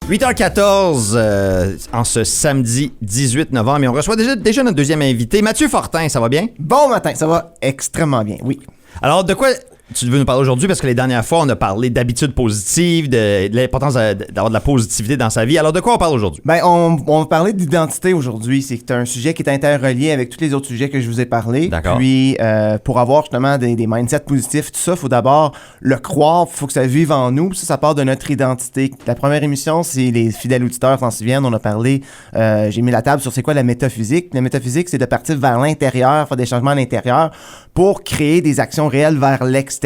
8h14 en ce samedi 18 novembre. Et on reçoit déjà notre deuxième invité, Mathieu Fortin. Ça va bien? Bon matin, ça va extrêmement bien, oui. Alors, de quoi tu veux nous parler aujourd'hui? Parce que les dernières fois, on a parlé d'habitudes positives, de l'importance d'avoir de la positivité dans sa vie. Alors, de quoi on parle aujourd'hui? Ben, on va parler d'identité aujourd'hui. C'est un sujet qui est interrelié avec tous les autres sujets que je vous ai parlé. D'accord. Puis, pour avoir justement des mindsets positifs, tout ça, il faut d'abord le croire, il faut que ça vive en nous. Ça part de notre identité. La première émission, c'est les fidèles auditeurs s'en souviennent. On a parlé, j'ai mis la table sur c'est quoi la métaphysique. La métaphysique, c'est de partir vers l'intérieur, faire des changements à l'intérieur pour créer des actions réelles vers l'extérieur.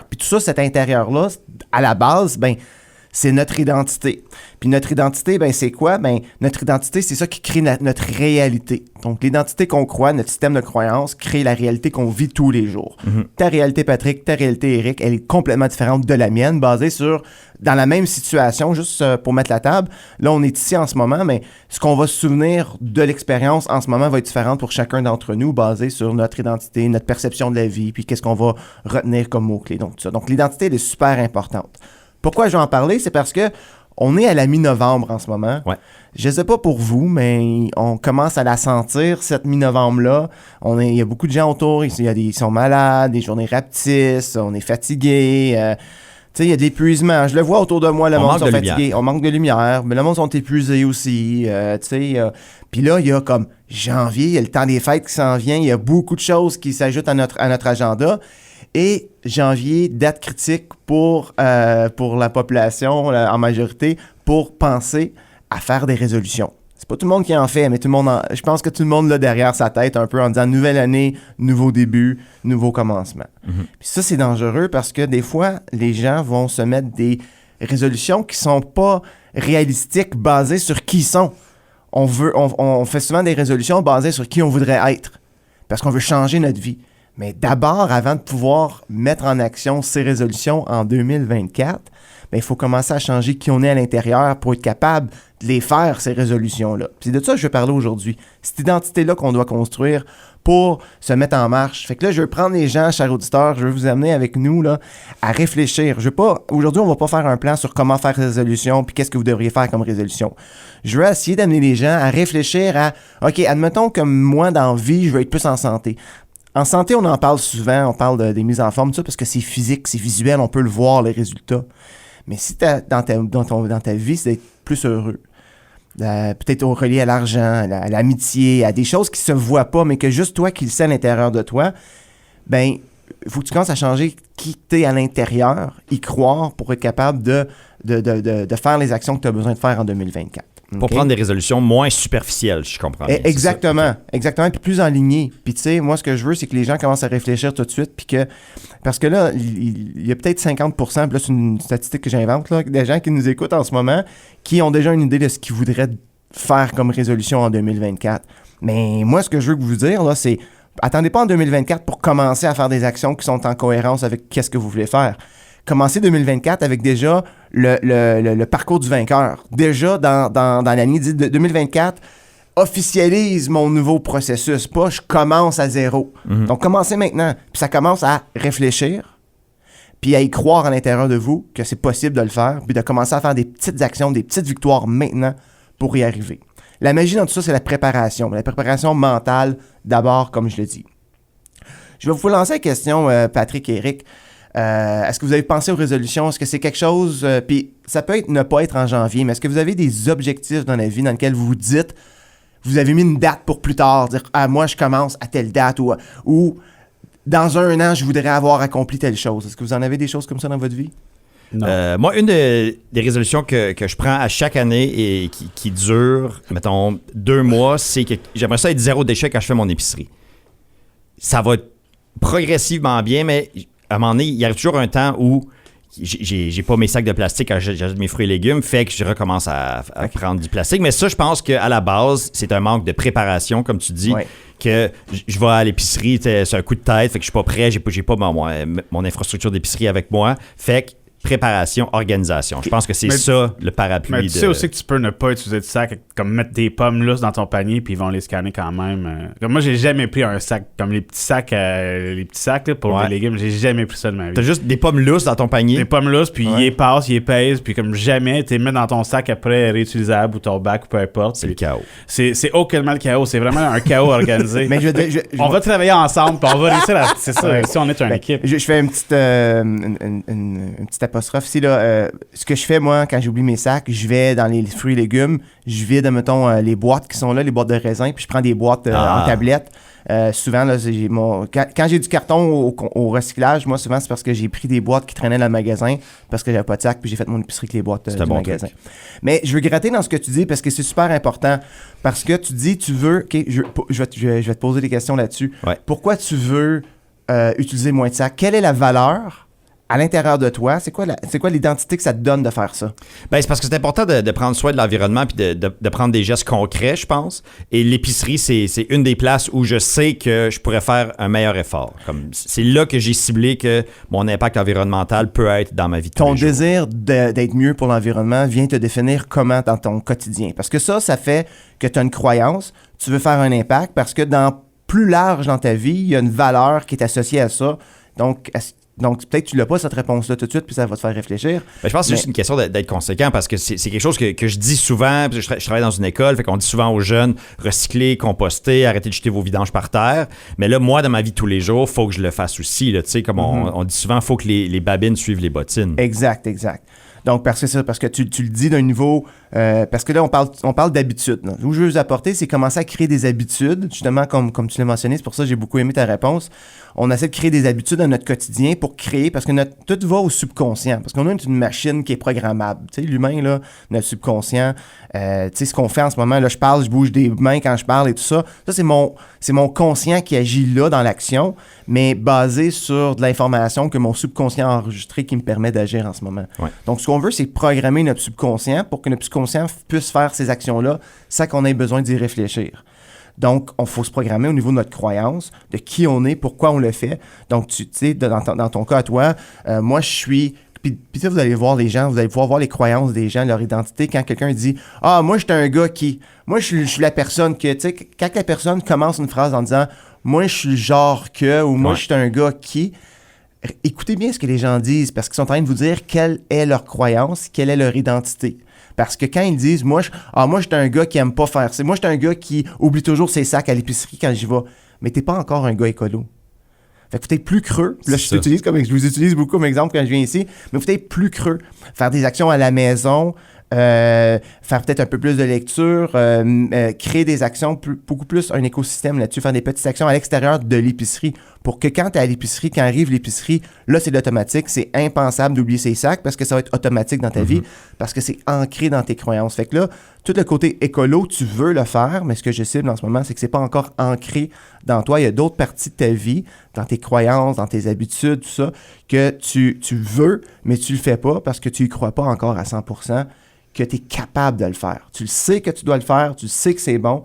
Puis tout ça, cet intérieur-là, à la base, ben, c'est notre identité. Puis notre identité, ben, c'est quoi? Ben, notre identité, c'est ça qui crée notre réalité. Donc, l'identité qu'on croit, notre système de croyance, crée la réalité qu'on vit tous les jours. Mm-hmm. Ta réalité, Patrick, ta réalité, Eric, elle est complètement différente de la mienne, basée sur, dans la même situation, juste pour mettre la table. Là, on est ici en ce moment, mais ce qu'on va se souvenir de l'expérience en ce moment va être différent pour chacun d'entre nous, basé sur notre identité, notre perception de la vie, puis qu'est-ce qu'on va retenir comme mot-clé. Donc, tout ça. Donc, l'identité, elle est super importante. Pourquoi je vais en parler? C'est parce que on est à la mi-novembre en ce moment. Ouais. Je ne sais pas pour vous, mais on commence à la sentir, cette mi-novembre-là. Il y a beaucoup de gens autour, ils sont malades, des journées rapetissent, on est fatigué. Il y a de l'épuisement. Je le vois autour de moi, le monde sont fatigués. On manque de lumière, mais le monde sont épuisés aussi. Puis là, il y a comme janvier, il y a le temps des fêtes qui s'en vient. Il y a beaucoup de choses qui s'ajoutent à notre agenda. Et janvier, date critique pour la population en majorité, pour penser à faire des résolutions. C'est pas tout le monde qui en fait, mais je pense que tout le monde l'a derrière sa tête un peu en disant « nouvelle année, nouveau début, nouveau commencement ». Puis ça, c'est dangereux parce que des fois, les gens vont se mettre des résolutions qui sont pas réalistiques, basées sur qui ils sont. On fait souvent des résolutions basées sur qui on voudrait être, parce qu'on veut changer notre vie. Mais d'abord, avant de pouvoir mettre en action ces résolutions en 2024, il faut commencer à changer qui on est à l'intérieur pour être capable de les faire, ces résolutions-là. C'est de ça que je vais parler aujourd'hui. Cette identité-là qu'on doit construire pour se mettre en marche. Fait que là, je veux prendre les gens, chers auditeurs, je veux vous amener avec nous là, à réfléchir. Aujourd'hui, on va pas faire un plan sur comment faire des résolutions puis qu'est-ce que vous devriez faire comme résolution. Je veux essayer d'amener les gens à réfléchir à, OK, admettons que moi, dans la vie, je veux être plus en santé. En santé, on en parle souvent, on parle des mises en forme, tout ça, parce que c'est physique, c'est visuel, on peut le voir, les résultats. Mais si dans ta vie, c'est d'être plus heureux, peut-être relié à l'argent, à l'amitié, à des choses qui se voient pas, mais que juste toi qui le sais à l'intérieur de toi, ben, il faut que tu commences à changer qui t'es à l'intérieur, y croire pour être capable de faire les actions que tu as besoin de faire en 2024. Pour prendre des résolutions moins superficielles, je comprends bien. Exactement, exactement, puis plus alignées. Puis tu sais, moi, ce que je veux, c'est que les gens commencent à réfléchir tout de suite, parce que là, il y a peut-être 50%, puis là, c'est une statistique que j'invente, là, des gens qui nous écoutent en ce moment, qui ont déjà une idée de ce qu'ils voudraient faire comme résolution en 2024. Mais moi, ce que je veux vous dire, là, c'est, attendez pas en 2024 pour commencer à faire des actions qui sont en cohérence avec qu'est-ce que vous voulez faire. Commencez 2024 avec déjà le parcours du vainqueur. Déjà, dans l'année 2024, officialise mon nouveau processus. Pas je commence à zéro. Mm-hmm. Donc, commencez maintenant. Puis ça commence à réfléchir, puis à y croire à l'intérieur de vous que c'est possible de le faire, puis de commencer à faire des petites actions, des petites victoires maintenant pour y arriver. La magie dans tout ça, c'est la préparation. La préparation mentale, d'abord, comme je le dis. Je vais vous lancer la question, Patrick et Eric. Est-ce que vous avez pensé aux résolutions? Est-ce que c'est quelque chose... puis ça peut être ne pas être en janvier, mais est-ce que vous avez des objectifs dans la vie dans lesquels vous vous dites, vous avez mis une date pour plus tard, dire « Ah, moi, je commence à telle date » ou « Dans un an, je voudrais avoir accompli telle chose ». Est-ce que vous en avez des choses comme ça dans votre vie? Non. Moi, une des résolutions que je prends à chaque année et qui dure, mettons, 2 mois, c'est que j'aimerais ça être 0 déchet quand je fais mon épicerie. Ça va progressivement bien, mais... À un moment donné, il y arrive toujours un temps où j'ai pas mes sacs de plastique quand j'achète mes fruits et légumes, fait que je recommence à prendre du plastique. Mais ça, je pense qu'à la base, c'est un manque de préparation, comme tu dis, que je vais à l'épicerie, c'est un coup de tête, fait que je suis pas prêt, j'ai pas mon infrastructure d'épicerie avec moi, fait que préparation, organisation. Je pense que c'est Mais- ça le parapluie. Mais tu sais aussi que tu peux ne pas utiliser de sac, comme mettre des pommes lousses dans ton panier, puis ils vont les scanner quand même. Comme moi, j'ai jamais pris un sac, comme les petits sacs là, pour Ouais. les légumes, j'ai jamais pris ça de ma vie. T'as juste des pommes lousses dans ton panier. Des pommes lousses, puis Ouais. ils les passent, ils les pèsent, puis comme jamais, tu les mets dans ton sac après réutilisable ou ton bac ou peu importe. C'est le chaos. C'est aucunement le chaos, c'est vraiment un chaos organisé. Mais On va travailler ensemble, puis on va réussir à. C'est ça, Ouais. si on est une Ben, équipe. je fais une petite apostrophe ici. Là, ce que je fais, moi, quand j'oublie mes sacs, je vais dans les fruits et légumes, je vide, mettons, les boîtes qui sont là, les boîtes de raisin, puis je prends des boîtes en tablette. Souvent, là, quand j'ai du carton au recyclage, moi, souvent, c'est parce que j'ai pris des boîtes qui traînaient dans le magasin, parce que j'avais pas de sac, puis j'ai fait mon épicerie avec les boîtes C'est du un bon magasin. truc. Mais je veux gratter dans ce que tu dis, parce que c'est super important. Parce que tu dis, tu veux... OK, je vais te poser des questions là-dessus. Ouais. Pourquoi tu veux utiliser moins de sacs? Quelle est la valeur à l'intérieur de toi? C'est quoi l'identité que ça te donne de faire ça? Ben, c'est parce que c'est important de prendre soin de l'environnement puis de prendre des gestes concrets, je pense. Et l'épicerie, c'est une des places où je sais que je pourrais faire un meilleur effort. Comme, c'est là que j'ai ciblé que mon impact environnemental peut être dans ma vie de tous Ton les jours. désir d'être mieux pour l'environnement vient te définir comment dans ton quotidien. Parce que ça fait que tu as une croyance, tu veux faire un impact, parce que plus large dans ta vie, il y a une valeur qui est associée à ça. Donc peut-être que tu l'as pas, cette réponse-là, tout de suite, puis ça va te faire réfléchir. Ben, je pense que c'est juste une question d'être conséquent parce que c'est quelque chose que je dis souvent. Puis je travaille dans une école, fait qu'on dit souvent aux jeunes recycler, composter, arrêtez de jeter vos vidanges par terre. Mais là, moi, dans ma vie de tous les jours, il faut que je le fasse aussi. Là, comme on dit souvent, il faut que les babines suivent les bottines. Exact. Donc, parce que tu le dis d'un niveau... parce que là, on parle d'habitude. Là. Où je veux vous apporter, c'est commencer à créer des habitudes, justement, comme tu l'as mentionné. C'est pour ça que j'ai beaucoup aimé ta réponse. On essaie de créer des habitudes dans notre quotidien pour créer... Parce que tout va au subconscient. Parce qu'on a une machine qui est programmable. Tu sais, l'humain, là, notre subconscient... tu sais, ce qu'on fait en ce moment, là, je bouge des mains quand je parle et tout ça. Ça, c'est mon conscient qui agit là dans l'action, mais basé sur de l'information que mon subconscient a enregistrée qui me permet d'agir en ce moment. Ouais. Donc, ce qu'on veut, c'est programmer notre subconscient pour que notre subconscient puisse faire ces actions-là sans qu'on ait besoin d'y réfléchir. Donc, il faut se programmer au niveau de notre croyance, de qui on est, pourquoi on le fait. Donc, tu sais, dans ton cas à toi, moi, je suis... Puis vous allez voir les gens, vous allez pouvoir voir les croyances des gens, leur identité. Quand quelqu'un dit « Ah, moi, je suis un gars qui... » Moi, je suis la personne que... Tu sais, quand la personne commence une phrase en disant « Moi, je suis le genre que... » ou « Moi, je suis un gars qui... » Écoutez bien ce que les gens disent, parce qu'ils sont en train de vous dire quelle est leur croyance, quelle est leur identité. Parce que quand ils disent « Moi, je suis un gars qui aime pas faire ça. Moi, je suis un gars qui oublie toujours ses sacs à l'épicerie quand j'y vais. » Mais t'es pas encore un gars écolo. Fait que faut être plus creux. Là, je vous utilise beaucoup comme exemple quand je viens ici, mais faut être plus creux. Faire des actions à la maison, faire peut-être un peu plus de lecture, créer des actions, beaucoup plus un écosystème là-dessus, faire des petites actions à l'extérieur de l'épicerie pour que quand tu es à l'épicerie, quand arrive l'épicerie, là, c'est l'automatique. C'est impensable d'oublier ses sacs parce que ça va être automatique dans ta vie, parce que c'est ancré dans tes croyances. Fait que là, tout le côté écolo, tu veux le faire, mais ce que je cible en ce moment, c'est que c'est pas encore ancré dans toi. Il y a d'autres parties de ta vie, dans tes croyances, dans tes habitudes, tout ça, que tu veux, mais tu le fais pas parce que tu y crois pas encore à 100%, que tu es capable de le faire. Tu le sais que tu dois le faire, tu sais que c'est bon,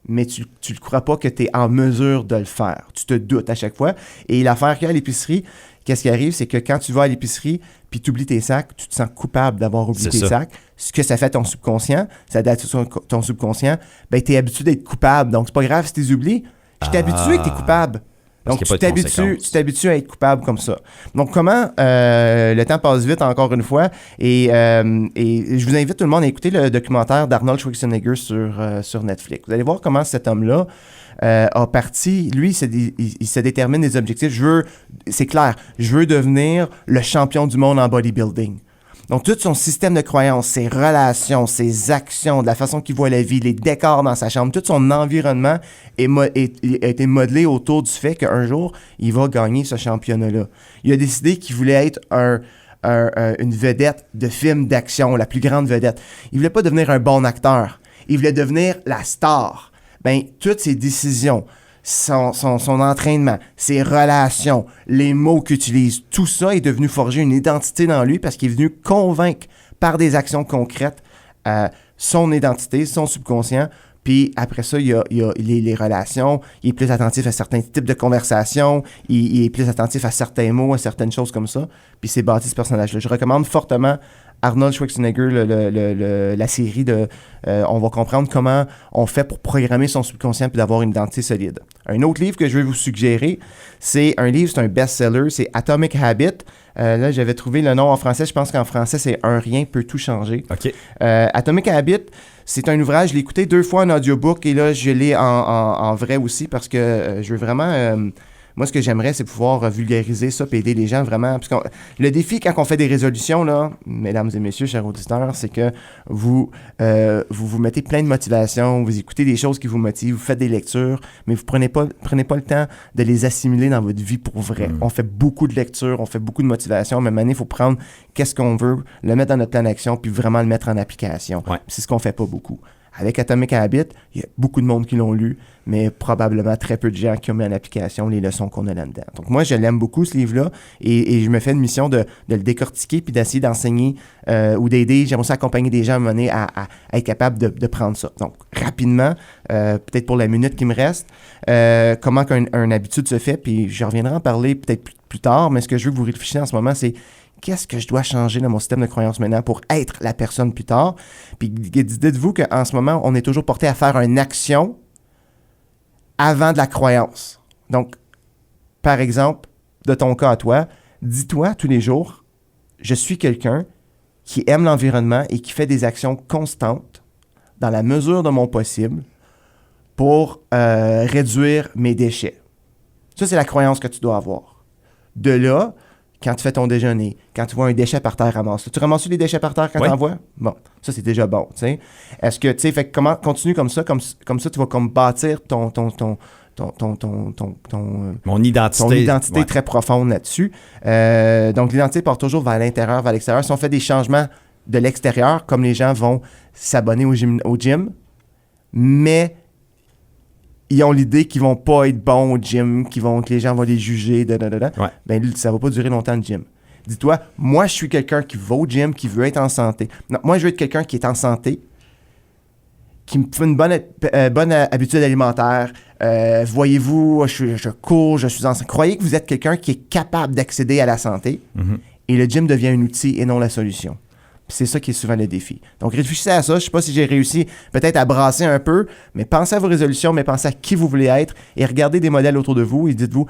mais tu ne crois pas que tu es en mesure de le faire. Tu te doutes à chaque fois. Et l'affaire qu'il y a à l'épicerie, qu'est-ce qui arrive, c'est que quand tu vas à l'épicerie puis tu oublies tes sacs, tu te sens coupable d'avoir oublié tes sacs. Ce que ça fait ton subconscient, ça date sur ton subconscient, ben tu es habitué d'être coupable. Donc, c'est pas grave si tu les oublies. Je t'ai habitué que tu es coupable. Donc, tu t'habitues à être coupable comme ça. Donc, comment le temps passe vite, encore une fois, et je vous invite tout le monde à écouter le documentaire d'Arnold Schwarzenegger sur Netflix. Vous allez voir comment cet homme-là a parti, lui, il se détermine des objectifs. C'est clair, je veux devenir le champion du monde en bodybuilding. Donc, tout son système de croyances, ses relations, ses actions, de la façon qu'il voit la vie, les décors dans sa chambre, tout son environnement a été modelé autour du fait qu'un jour, il va gagner ce championnat-là. Il a décidé qu'il voulait être une vedette de film d'action, la plus grande vedette. Il voulait pas devenir un bon acteur. Il voulait devenir la star. Ben, toutes ses décisions, son entraînement, ses relations, les mots qu'il utilise, tout ça est devenu forger une identité dans lui parce qu'il est venu convaincre par des actions concrètes son identité, son subconscient, Puis après ça, il y a les relations. Il est plus attentif à certains types de conversations. Il est plus attentif à certains mots, à certaines choses comme ça. Puis c'est bâti ce personnage-là. Je recommande fortement Arnold Schwarzenegger, la série de on va comprendre comment on fait pour programmer son subconscient puis d'avoir une identité solide. Un autre livre que je vais vous suggérer, c'est un best-seller, c'est Atomic Habit. Là, j'avais trouvé le nom en français. Je pense qu'en français, c'est Un rien peut tout changer. OK. Atomic Habit, c'est un ouvrage, je l'ai écouté 2 fois en audiobook et là, je l'ai en vrai aussi parce que je veux vraiment... moi, ce que j'aimerais, c'est pouvoir vulgariser ça et aider les gens vraiment. Parce que le défi, quand on fait des résolutions, là, mesdames et messieurs, chers auditeurs, c'est que vous mettez plein de motivation, vous écoutez des choses qui vous motivent, vous faites des lectures, mais vous prenez pas le temps de les assimiler dans votre vie pour vrai. On fait beaucoup de lectures, on fait beaucoup de motivation, mais maintenant, il faut prendre qu'est-ce qu'on veut, le mettre dans notre plan d'action, puis vraiment le mettre en application. Ouais. C'est ce qu'on fait pas beaucoup. Avec Atomic Habit, il y a beaucoup de monde qui l'ont lu, mais probablement très peu de gens qui ont mis en application les leçons qu'on a là-dedans. Donc moi, je l'aime beaucoup, ce livre-là, et je me fais une mission de le décortiquer puis d'essayer d'enseigner ou d'aider. J'aimerais aussi accompagner des gens à mener à être capable de prendre ça. Donc, rapidement, peut-être pour la minute qui me reste, comment qu'une habitude se fait, puis je reviendrai en parler peut-être plus tard, mais ce que je veux que vous réfléchissiez en ce moment, c'est qu'est-ce que je dois changer dans mon système de croyance maintenant pour être la personne plus tard? Puis dites-vous qu'en ce moment, on est toujours porté à faire une action avant de la croyance. Donc, par exemple, de ton cas à toi, dis-toi tous les jours, je suis quelqu'un qui aime l'environnement et qui fait des actions constantes dans la mesure de mon possible pour réduire mes déchets. Ça, c'est la croyance que tu dois avoir. De là, quand tu fais ton déjeuner, quand tu vois un déchet par terre, ramasse. Tu ramasses les déchets par terre quand tu en vois? Bon, ça, c'est déjà bon, tu sais. Est-ce que, tu sais, fait comment continue comme ça, tu vas comme bâtir ton Mon identité. ton identité très profonde là-dessus. Donc, l'identité part toujours vers l'intérieur, vers l'extérieur. Si on fait des changements de l'extérieur, comme les gens vont s'abonner au gym, mais ils ont l'idée qu'ils vont pas être bons au gym, que les gens vont les juger, ben ça va pas durer longtemps le gym. Dis-toi, moi je suis quelqu'un qui va au gym, qui veut être en santé. Non, moi je veux être quelqu'un qui est en santé, qui me fait une bonne habitude alimentaire. Voyez-vous, je cours, je suis en santé. Croyez que vous êtes quelqu'un qui est capable d'accéder à la santé et le gym devient un outil et non la solution. C'est ça qui est souvent le défi. Donc, réfléchissez à ça. Je ne sais pas si j'ai réussi peut-être à brasser un peu, mais pensez à vos résolutions, mais pensez à qui vous voulez être et regardez des modèles autour de vous et dites-vous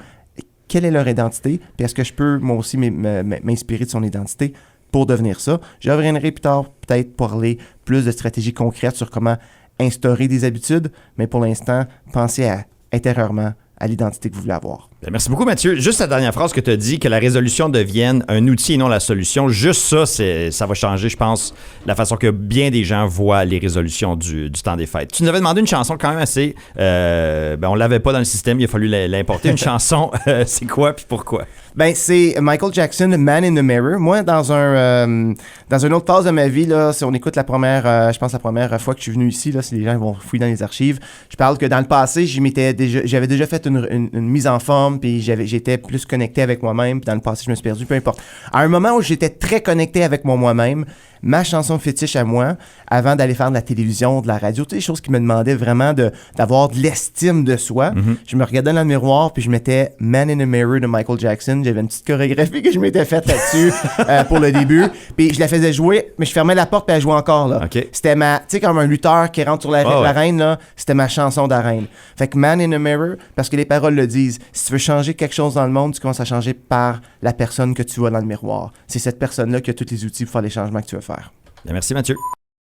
quelle est leur identité, puis est-ce que je peux moi aussi m'inspirer de son identité pour devenir ça. Je reviendrai plus tard peut-être parler plus de stratégies concrètes sur comment instaurer des habitudes, mais pour l'instant, pensez intérieurement à l'identité que vous voulez avoir. Merci beaucoup, Mathieu. Juste la dernière phrase que tu as dit, que la résolution devienne un outil et non la solution. Juste ça, ça va changer, je pense, la façon que bien des gens voient les résolutions du temps des fêtes. Tu nous avais demandé une chanson quand même assez... on l'avait pas dans le système, il a fallu l'importer. Une chanson, c'est quoi puis pourquoi? Ben, c'est Michael Jackson, Man in the Mirror. Moi, dans une autre phase de ma vie, là, si on écoute la première fois que je suis venu ici, là, si les gens vont fouiller dans les archives, je parle que dans le passé, j'avais déjà fait une mise en forme, puis j'étais plus connecté avec moi-même, puis dans le passé, je me suis perdu, peu importe. À un moment où j'étais très connecté avec moi-même, ma chanson fétiche à moi, avant d'aller faire de la télévision, de la radio, toutes les choses qui me demandaient vraiment d'avoir de l'estime de soi, je me regardais dans le miroir, puis je mettais Man in the Mirror de Michael Jackson. J'avais une petite chorégraphie que je m'étais faite là-dessus pour le début, puis je la faisais jouer, mais je fermais la porte, puis elle jouait encore, là. Okay. C'était tu sais, comme un lutteur qui rentre sur l'arène, là, c'était ma chanson d'arène. Fait que Man in the Mirror, parce que les paroles le disent, si tu veux changer quelque chose dans le monde, tu commences à changer par la personne que tu vois dans le miroir. C'est cette personne-là qui a tous les outils pour faire les changements que tu veux faire. Bien, merci, Mathieu.